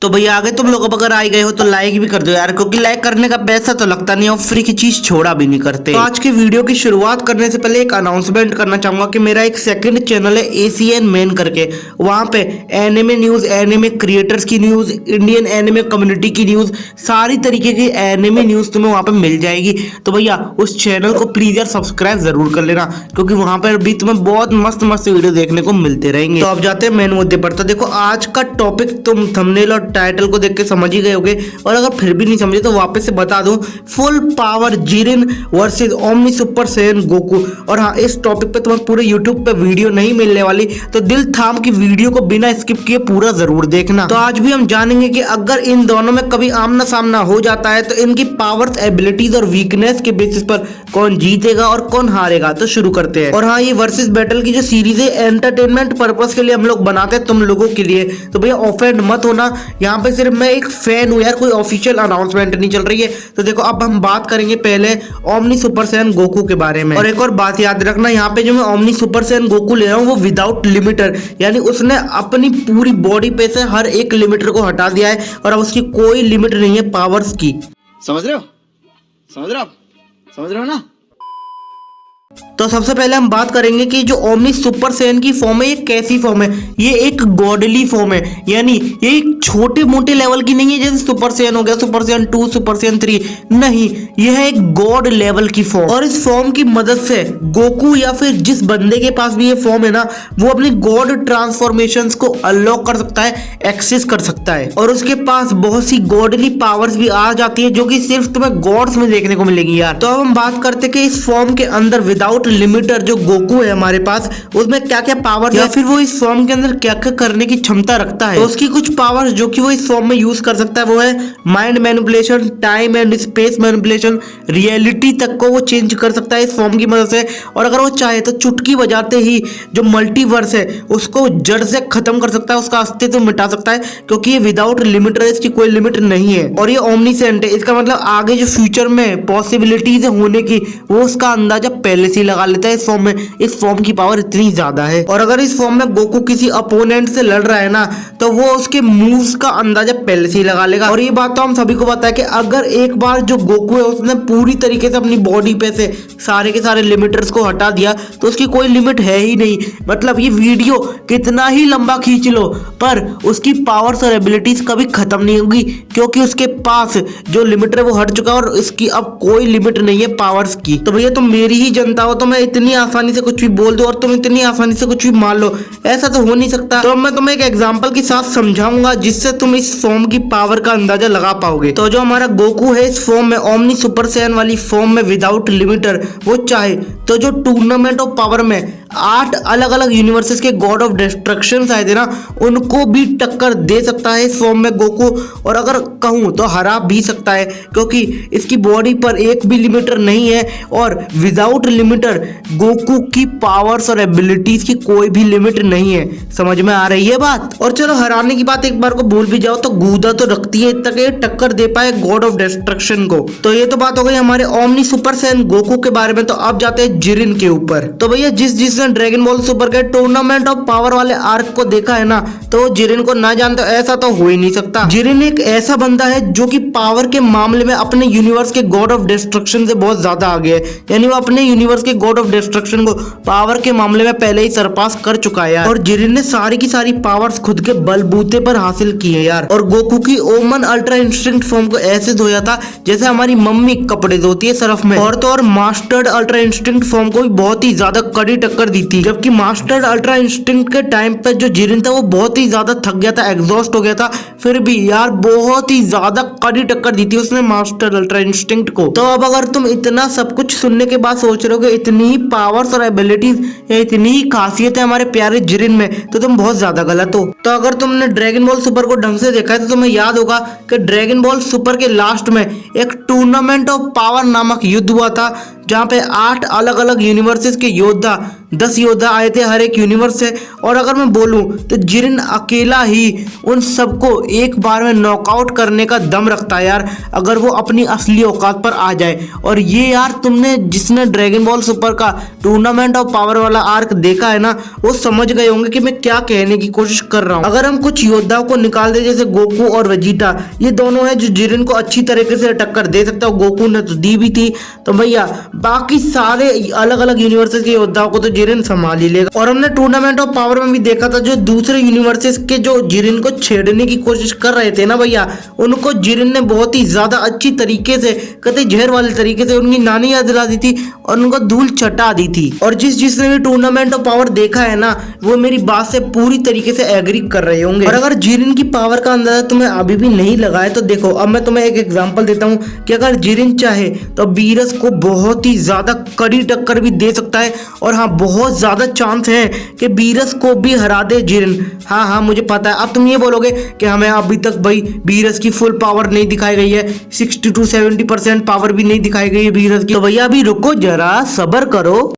तो भैया आगे तुम लोग अब अगर आ गए हो तो लाइक भी कर दो यार, क्योंकि लाइक करने का पैसा तो लगता नहीं है और फ्री की चीज छोड़ा भी नहीं करते। तो आज की वीडियो की शुरुआत करने से पहले एक अनाउंसमेंट करना चाहूंगा कि मेरा एक सेकंड चैनल है एसीएन मेन करके, वहां पे एनिमे न्यूज, एनिमे क्रिएटर्स की न्यूज, इंडियन एनिमे कम्युनिटी की न्यूज, सारी तरीके की एनिमे न्यूज तुम्हें वहां पे मिल जाएगी। तो भैया उस चैनल को प्लीज यार सब्सक्राइब जरूर कर लेना, क्योंकि वहां पर भी तुम्हें बहुत मस्त मस्त वीडियो देखने को मिलते रहेंगे। तो अब जाते हैं मेन मुद्दे पर। तो देखो आज का टॉपिक तुम थंबनेल और टाइटल को देख के समझ ही गए होगे, और अगर फिर भी नहीं समझे तो वापस से बता दूं, full power Jiren versus omni super saiyan Goku. और हाँ, इस टॉपिक पे तुम्हें पूरे यूट्यूब पे वीडियो नहीं मिलने वाली, तो दिल थाम की वीडियो को बिना स्किप किए पूरा जरूर देखना। तो आज भी हम जानेंगे कि अगर इन दोनों में कभी आमना सामना हो जाता है तो इनकी पावर्स, एबिलिटीज और वीकनेस के बेसिस पर कौन जीतेगा और कौन हारेगा। तो शुरू करते हैं। और हाँ, ये वर्सेस बैटल की जो सीरीज है एंटरटेनमेंट पर्पस के लिए हम लोग बनाते हैं, तुम लोगों के लिए। तो भैया ऑफेंड मत होना, यहाँ पे सिर्फ मैं एक फैन हूँ यार, कोई ऑफिशियल अनाउंसमेंट नहीं चल रही है। तो देखो अब हम बात करेंगे पहले ओमनी सुपर सैयन गोकू के बारे में। और एक और बात याद रखना, यहाँ पे जो मैं ओमनी सुपर सैयन गोकू ले रहा हूँ वो विदाउट लिमिटर, यानी उसने अपनी पूरी बॉडी पे से हर एक लिमिटर को हटा दिया है और अब उसकी कोई लिमिट नहीं है पावर्स की। समझ रहे हो? समझ रहे हो आप? समझ रहे हो ना? तो सबसे पहले हम बात करेंगे कि जो ओमनी सुपर सैयन की फॉर्म है ये कैसी फॉर्म है। ये एक गॉडली फॉर्म है, यानी ये एक छोटे मोटे लेवल की नहीं है जैसे सुपर सैयन हो गया, सुपर सैयन 2, सुपर सैयन 3, नहीं, यह है एक गॉड लेवल की फॉर्म। और इस फॉर्म की मदद से गोकू या फिर जिस बंदे के पास भी ये फॉर्म है ना, वो अपनी गॉड ट्रांसफॉर्मेशंस को अनलॉक कर सकता है, एक्सेस कर सकता है, और उसके पास बहुत सी गॉडली पावर्स भी आ जाती है जो कि सिर्फ तुम्हें गॉड्स में देखने को मिलेगी यार। तो अब हम बात करते हैं कि इस फॉर्म के अंदर विदाउट लिमिटर जो गोकू है हमारे पास, उसमें क्या क्या पावर या फिर वो इस फॉर्म के अंदर क्या क्या करने की क्षमता रखता है। तो उसकी कुछ पावर्स जो कि वो इस फॉर्म में यूज कर सकता है वो है mind manipulation, time and space manipulation, reality तक को वो चेंज कर सकता है इस फॉर्म की मदद से। और अगर वो चाहे तो चुटकी बजाते ही जो मल्टीवर्स है उसको जड़ से खत्म कर सकता है, उसका अस्तित्व मिटा सकता है, क्योंकि ये विदाउट लिमिटर है, इसकी कोई लिमिट नहीं है। और ये ओमनीसेंट है, इसका मतलब आगे जो फ्यूचर में पॉसिबिलिटीज होने की वो उसका अंदाजा पहले से ही लगा लेता है इस फॉर्म में। इस फॉर्म की पावर इतनी ज्यादा है। और अगर इस फॉर्म में गोकू किसी अपोनेंट से लड़ रहा है ना, तो वो उसके मूव्स का अंदाजा पहले से ही लगा लेगा। और ये बात तो हम सभी को पता है कि अगर एक बार जो गोकू है उसने पूरी तरीके से अपनी बॉडी पे से सारे के सारे लिमिटर्स को हटा दिया तो उसकी कोई लिमिट है ही नहीं। मतलब ये वीडियो कितना ही लंबा खींच लो पर उसकी पावर्स और एबिलिटीज कभी खत्म नहीं होगी, क्योंकि उसके पास जो लिमिटर है वो हट चुका है और इसकी अब कोई लिमिट नहीं है पावर्स की। तो भैया तुम मेरी ही जनता हो, तो मैं इतनी आसानी से कुछ भी बोल दूं और तुम इतनी आसानी से कुछ भी मान लो, ऐसा तो हो नहीं सकता। तो मैं तुम्हें एक एग्जांपल के साथ समझाऊंगा जिससे तुम इस फॉर्म की पावर का अंदाजा लगा पाओगे। तो जो हमारा गोकू है इस फॉर्म में, ओमनी सुपर सैयन वाली फॉर्म में विदाउट लिमिटर, वो चाहे तो जो टूर्नामेंट ऑफ पावर में 8 अलग अलग यूनिवर्सेस के गॉड ऑफ डिस्ट्रक्शन आए थे ना, उनको भी टक्कर दे सकता है इस फॉर्म में गोकू। और अगर कहूं तो हरा भी सकता है, क्योंकि इसकी बॉडी पर एक भी लिमिटर नहीं है और विदाउट लिमिटर गोकू की पावर्स और एबिलिटीज की कोई भी लिमिट नहीं है। समझ में आ रही है बात? और चलो हराने की बात एक बार को भूल भी जाओ तो गूदा तो रखती है इतना कि टक्कर दे पाए गॉड ऑफ डिस्ट्रक्शन को। तो ये तो बात हो गई हमारे ओमनी सुपर सैयन गोकू के बारे में। तो अब जाते हैं जिरिन के ऊपर। तो भैया जिसने ड्रैगन बॉल सुपर के टूर्नामेंट ऑफ पावर वाले आर्क को देखा है ना, तो जिरिन को ना जानते ऐसा तो हो ही नहीं सकता। जिरिन एक ऐसा बंदा है जो कि पावर के मामले में अपने यूनिवर्स के गॉड ऑफ डिस्ट्रक्शन से बहुत ज्यादा आगे है, यानी वो अपने यूनिवर्स के गॉड ऑफ डिस्ट्रक्शन को पावर के मामले में पहले ही सरपास कर चुका है यार। और जिरिन ने सारी की सारी पावर्स खुद के बलबूते पर हासिल की है यार। और गोकू की ओमन अल्ट्रा इंस्टिंक्ट फॉर्म को ऐसे धोया था जैसे हमारी मम्मी कपड़े धोती है सर्फ में। और तो और मास्टर्ड अल्ट्रा इंस्टिंक्ट फॉर्म को भी बहुत ही ज्यादा कड़ी टक्कर दी थी, जबकि मास्टर्ड अल्ट्रा इंस्टिंक्ट के टाइम पर जो जिरिन था वो बहुत ही ज्यादा थक गया था, एग्जॉस्ट हो गया था, फिर भी यार बहुत ही ज्यादा कड़ी टक्कर दी थी उसने मास्टर्ड अल्ट्रा इंस्टिंक्ट को। तो अब अगर तुम इतना सब कुछ सुनने के बाद सोच रहे हो कि इतनी ही पावर्स और एबिलिटीज या इतनी ही खासियत है हमारे प्यारे जिरिन में, तो तुम बहुत ज्यादा गलत हो। तो अगर तुमने ड्रैगन बॉल सुपर को ढंग से देखा है तो तुम्हें याद होगा कि ड्रैगन बॉल सुपर के लास्ट में एक टूर्नामेंट ऑफ पावर नामक युद्ध हुआ था, जहाँ पे 8 अलग अलग यूनिवर्सेस के योद्धा 10 योद्धा आए थे हर एक यूनिवर्स से। और अगर मैं बोलूं तो जिरिन अकेला ही उन सबको एक बार में नॉकआउट करने का दम रखता है यार, अगर वो अपनी असली औकात पर आ जाए। और ये यार तुमने जिसने ड्रैगन बॉल सुपर का टूर्नामेंट ऑफ पावर वाला आर्क देखा है ना, वो समझ गए होंगे कि मैं क्या कहने की कोशिश कर रहा हूँ। अगर हम कुछ योद्धाओं को निकाल दे जैसे गोकू और वेजिटा, ये दोनों है जो जिरिन को अच्छी तरीके से टक्कर दे सकता है, गोकू ने तो दी भी थी। तो भैया बाकी सारे अलग अलग यूनिवर्सेस के योद्धाओं को तो जिरिन संभाल ही लेगा। और हमने टूर्नामेंट ऑफ पावर में भी देखा था जो दूसरे यूनिवर्सेस के जो जिरिन को छेड़ने की कोशिश कर रहे थे ना भैया, उनको जिरिन ने बहुत ही ज्यादा अच्छी तरीके से, कतई जहर वाले तरीके से उनकी नानी याद दिला दी थी और उनको धूल चटा दी थी। और जिसने भी टूर्नामेंट ऑफ पावर देखा है ना, वो मेरी बात से पूरी तरीके से एग्री कर रहे होंगे। और अगर जिरिन की पावर का अंदाजा तुम्हें अभी भी नहीं लगा है तो देखो, अब मैं तुम्हें एक एग्जांपल देता हूँ कि अगर जिरिन चाहे तो बीरस को बहुत ही ज्यादा कड़ी टक्कर भी दे सकता है। और हाँ, बहुत ज्यादा चांस है कि बीरस को भी हरा दे जिरिन। हाँ, मुझे पता है। अब तुम ये बोलोगे कि हमें अभी तक भाई बीरस की फुल पावर नहीं दिखाई गई है, 60 to 70% पावर भी नहीं दिखाई गई है बीरस की। तो भैया अभी रुको जरा, सब्र करो।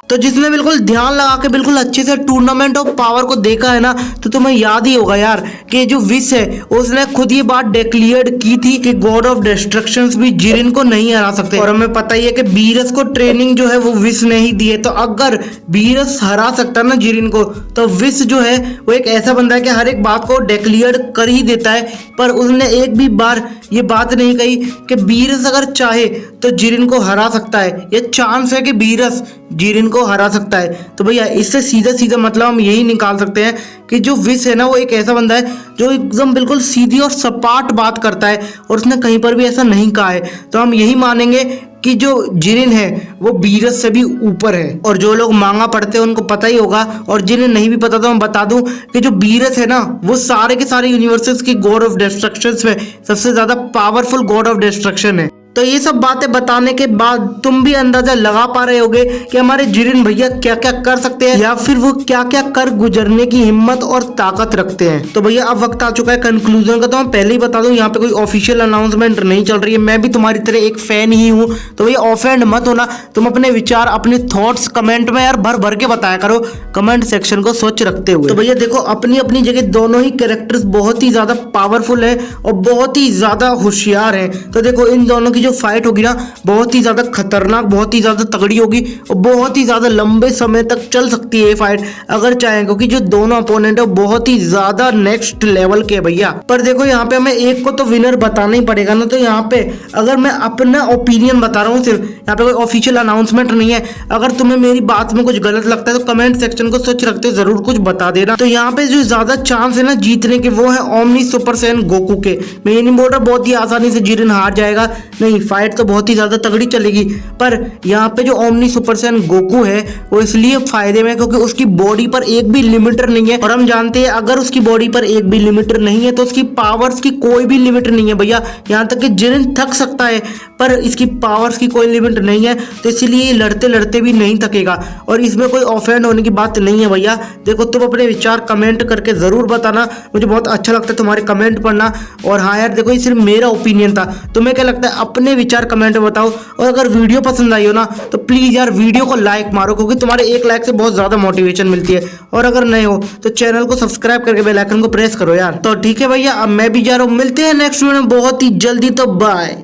तो जिसने बिल्कुल ध्यान लगा के बिल्कुल अच्छे से टूर्नामेंट ऑफ पावर को देखा है ना, तो तुम्हें याद ही होगा यार कि जो विश है उसने खुद ये बात डिक्लेयर की थी कि गॉड ऑफ डिस्ट्रक्शंस भी जिरिन को नहीं हरा सकते। और हमें पता ही है कि बीरस को ट्रेनिंग जो है वो विश ने ही दी है। तो अगर बीरस हरा सकता ना जिरिन को, तो विश जो है वो एक ऐसा बंदा है कि हर एक बात को डिक्लेयर कर ही देता है। पर उसने एक भी बार ये बात नहीं कही कि बीरस अगर चाहे तो जिरिन को हरा सकता है, ये चांस है कि बीरस जिरिन को हरा सकता है। तो भैया इससे सीधा सीधा मतलब हम यही निकाल सकते हैं कि जो विश है ना, वो एक ऐसा बंदा है जो एकदम बिल्कुल सीधी और सपाट बात करता है और उसने कहीं पर भी ऐसा नहीं कहा है। तो हम यही मानेंगे कि जो जिरिन है वो बीरस से भी ऊपर है। और जो लोग मांगा पढ़ते हैं उनको पता ही होगा, और जिन्हें नहीं भी पता तो मैं बता दूं कि जो बीरस है ना, वो सारे के सारे यूनिवर्सेस की गॉड ऑफ डिस्ट्रक्शंस में सबसे ज्यादा पावरफुल गॉड ऑफ डिस्ट्रक्शन है। तो ये सब बातें बताने के बाद तुम भी अंदाजा लगा पा रहे होगे कि हमारे जिरिन भैया क्या क्या कर सकते हैं, या फिर वो क्या क्या कर गुजरने की हिम्मत और ताकत रखते हैं। तो भैया अब वक्त आ चुका है कंक्लूजन का। तो मैं पहले ही बता दूं, यहाँ पे कोई ऑफिशियल अनाउंसमेंट नहीं चल रही है। मैं भी तुम्हारी तरह एक फैन ही हूँ, तो भैया ऑफेंड मत होना। तुम अपने विचार, अपने थॉट्स कमेंट में यार भर भर के बताया करो, कमेंट सेक्शन को स्वच्छ रखते हुए। तो भैया देखो, अपनी अपनी जगह दोनों ही कैरेक्टर्स बहुत ही ज्यादा पावरफुल है और बहुत ही ज्यादा होशियार है। तो देखो इन दोनों की जो फाइट होगी ना, बहुत ही ज्यादा खतरनाक, बहुत ही ज्यादा तगड़ी होगी और बहुत ही ज्यादा लंबे समय तक चल सकती है ये फाइट अगर चाहें, क्योंकि जो दोनों अपोनेंट है बहुत ही ज्यादा नेक्स्ट लेवल के भैया। पर देखो यहाँ पे हमें एक को तो विनर बताना ही पड़ेगा ना। तो यहाँ पे अगर मैं अपना ओपिनियन बता रहा हूँ सिर्फ, यहाँ पे कोई ऑफिशियल अनाउंसमेंट नहीं है। अगर तुम्हें मेरी बात में कुछ गलत लगता है तो कमेंट सेक्शन को स्वच्छ रखते जरूर कुछ बता देना। तो यहाँ पे जो ज्यादा चांस है ना जीतने के, वो है ओमनी सुपर सैयन गोकू के। मैं ये नहीं बोल रहा बहुत ही आसानी से जिरिन हार जाएगा, नहीं, फाइट तो बहुत ही ज्यादा तगड़ी चलेगी। पर यहाँ पे जो ओमनी सुपर सैयन गोकू है वो इसलिए फायदे में क्योंकि उसकी बॉडी पर एक भी लिमिटर नहीं है। और हम जानते हैं अगर उसकी बॉडी पर एक भी लिमिटर नहीं है तो उसकी पावर्स की कोई भी लिमिट नहीं है भैया। यहाँ तक कि जिरिन थक सकता है पर इसकी पावर्स की कोई लिमिट नहीं है, तो इसलिए लड़ते लड़ते भी नहीं थकेगा। और इसमें कोई ऑफेंड होने की बात नहीं है भैया। देखो तुम अपने विचार कमेंट करके जरूर बताना, मुझे बहुत अच्छा लगता है तुम्हारे कमेंट पढ़ना। और हाँ यार देखो, ये सिर्फ मेरा ओपिनियन था, तुम्हें क्या लगता है अपने विचार कमेंट में बताओ। और अगर वीडियो पसंद आई हो ना तो प्लीज यार वीडियो को लाइक मारो, क्योंकि तुम्हारे एक लाइक से बहुत ज्यादा मोटिवेशन मिलती है। और अगर नए हो तो चैनल को सब्सक्राइब करके बेल आइकन को प्रेस करो यार। तो ठीक है भैया, अब मैं भी जा रहा हूँ, मिलते हैं नेक्स्ट वीडियो में बहुत ही जल्दी। तो बाय।